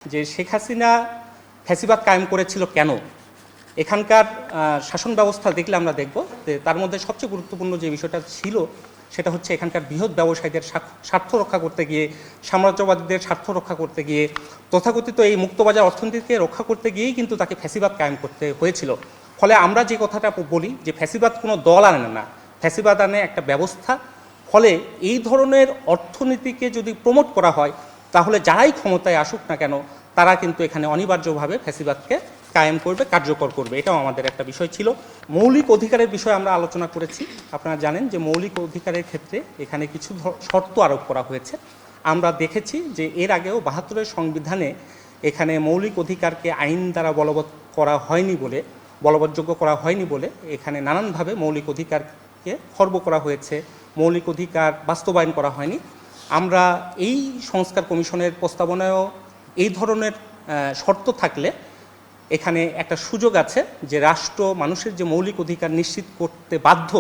যে শেখ হাসিনা ফ্যাসিবাদ কায়েম করেছিল কেন, এখানকার শাসন ব্যবস্থা দেখলে আমরা দেখব যে তার মধ্যে সবচেয়ে গুরুত্বপূর্ণ যে বিষয়টা ছিল সেটা হচ্ছে এখানকার বৃহৎ ব্যবসায়ীদের স্বার্থ রক্ষা করতে গিয়ে, সাম্রাজ্যবাদীদের স্বার্থ রক্ষা করতে গিয়ে, তথাকথিত এই মুক্তবাজার অর্থনীতিকে রক্ষা করতে গিয়েই কিন্তু তাকে ফ্যাসিবাদ কায়েম করতে হয়েছিল। ফলে আমরা যে কথাটা বলি যে ফ্যাসিবাদ কোনো দল আনে না, ফ্যাসিবাদ আনে একটা ব্যবস্থা। ফলে এই ধরনের অর্থনীতিকে যদি প্রমোট করা হয় তাহলে যারাই ক্ষমতায় আসুক না কেন তারা কিন্তু এখানে অনিবার্যভাবে ফ্যাসিবাদকে কায়েম করবে, কার্যকর করবে। এটাও আমাদের একটা বিষয় ছিল। মৌলিক অধিকারের বিষয়ে আমরা আলোচনা করেছি। আপনারা জানেন যে মৌলিক অধিকারের ক্ষেত্রে এখানে কিছু শর্ত আরোপ করা হয়েছে। আমরা দেখেছি যে এর আগেও ৭২-এর সংবিধানে এখানে মৌলিক অধিকারকে আইন দ্বারা বলবৎযোগ্য করা হয়নি বলে এখানে নানানভাবে মৌলিক অধিকারকে খর্ব করা হয়েছে, মৌলিক অধিকার বাস্তবায়ন করা হয়নি। আমরা এই সংস্কার কমিশনের প্রস্তাবনায়ও এই ধরনের শর্ত থাকলে এখানে একটা সুযোগ আছে যে রাষ্ট্র মানুষের যে মৌলিক অধিকার নিশ্চিত করতে বাধ্য,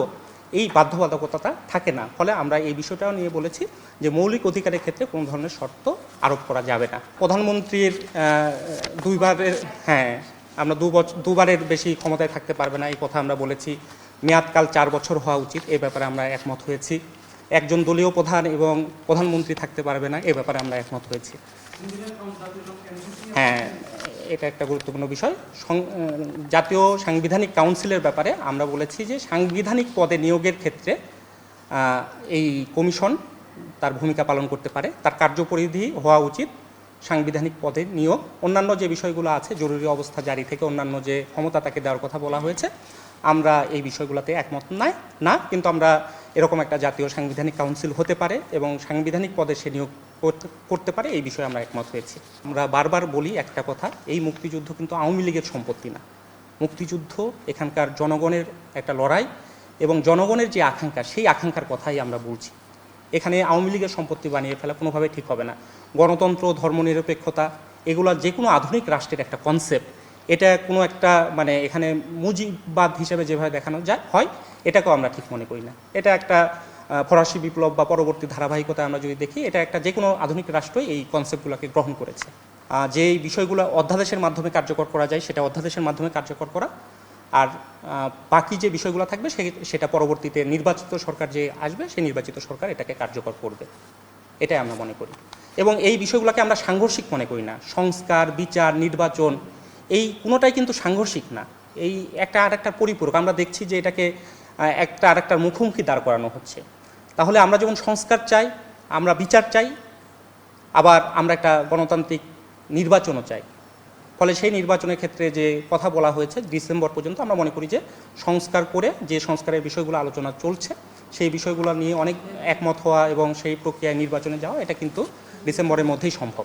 এই বাধ্যবাধকতাটা থাকে না। ফলে আমরা এই বিষয়টাও নিয়ে বলেছি যে মৌলিক অধিকারের ক্ষেত্রে কোনো ধরনের শর্ত আরোপ করা যাবে না। প্রধানমন্ত্রীর আমরা দুবারের বেশি ক্ষমতায় থাকতে পারবে না, এই কথা আমরা বলেছি। মেয়াদকাল ৪ বছর হওয়া উচিত, এ ব্যাপারে আমরা একমত হয়েছি। একজন দলীয় প্রধান এবং প্রধানমন্ত্রী থাকতে পারবে না, এ ব্যাপারে আমরা একমত হয়েছি। এটা একটা গুরুত্বপূর্ণ বিষয়। জাতীয় সাংবিধানিক কাউন্সিলের ব্যাপারে আমরা বলেছি যে সাংবিধানিক পদে নিয়োগের ক্ষেত্রে এই কমিশন তার ভূমিকা পালন করতে পারে, তার কার্যপরিধি হওয়া উচিত সাংবিধানিক পদে নিয়োগ। অন্যান্য যে বিষয়গুলো আছে, জরুরি অবস্থা জারি থেকে অন্যান্য যে ক্ষমতা তাকে দেওয়ার কথা বলা হয়েছে, আমরা এই বিষয়গুলোতে একমত না, কিন্তু আমরা এরকম একটা জাতীয় সাংবিধানিক কাউন্সিল হতে পারে এবং সাংবিধানিক পদে সে নিয়োগ করতে পারে, এই বিষয়ে আমরা একমত হয়েছি। আমরা বারবার বলি একটা কথা, এই মুক্তিযুদ্ধ কিন্তু আওয়ামী লীগের সম্পত্তি না। মুক্তিযুদ্ধ এখানকার জনগণের একটা লড়াই এবং জনগণের যে আকাঙ্ক্ষা, সেই আকাঙ্ক্ষার কথাই আমরা বলছি। এখানে আওয়ামী লীগের সম্পত্তি বানিয়ে ফেলা কোনোভাবে ঠিক হবে না। গণতন্ত্র, ধর্মনিরপেক্ষতা, এগুলো যে কোনো আধুনিক রাষ্ট্রের একটা কনসেপ্ট। এটা কোনো একটা এখানে মুজিববাদ হিসেবে যেভাবে দেখানো হয়, এটাকেও আমরা ঠিক মনে করি না। এটা একটা ফরাসি বিপ্লব বা পরবর্তী ধারাবাহিকতা আমরা যদি দেখি, এটা একটা যে কোনো আধুনিক রাষ্ট্রই এই কনসেপ্টগুলোকে গ্রহণ করেছে। যেই বিষয়গুলো অধ্যাদেশের মাধ্যমে কার্যকর করা যায় সেটা অধ্যাদেশের মাধ্যমে কার্যকর করা, আর বাকি যে বিষয়গুলো থাকবে সেটা পরবর্তীতে নির্বাচিত সরকার যে আসবে সেই নির্বাচিত সরকার এটাকে কার্যকর করবে, এটাই আমরা মনে করি। এবং এই বিষয়গুলোকে আমরা সাংঘর্ষিক মনে করি না। সংস্কার, বিচার, নির্বাচন, এই কোনোটাই কিন্তু সাংঘর্ষিক না, এই একটা আরেকটার পরিপূরক। আমরা দেখছি যে এটাকে একটা আরেকটার মুখোমুখি দাঁড় করানো হচ্ছে। তাহলে আমরা যেমন সংস্কার চাই, আমরা বিচার চাই, আবার আমরা একটা গণতান্ত্রিক নির্বাচনও চাই। ফলে সেই নির্বাচনের ক্ষেত্রে যে কথা বলা হয়েছে ডিসেম্বর পর্যন্ত, আমরা মনে করি যে সংস্কার করে যে সংস্কারের বিষয়গুলো আলোচনা চলছে সেই বিষয়গুলো নিয়ে অনেক একমত হওয়া এবং সেই প্রক্রিয়ায় নির্বাচনে যাওয়া, এটা কিন্তু ডিসেম্বরের মধ্যেই সম্ভব।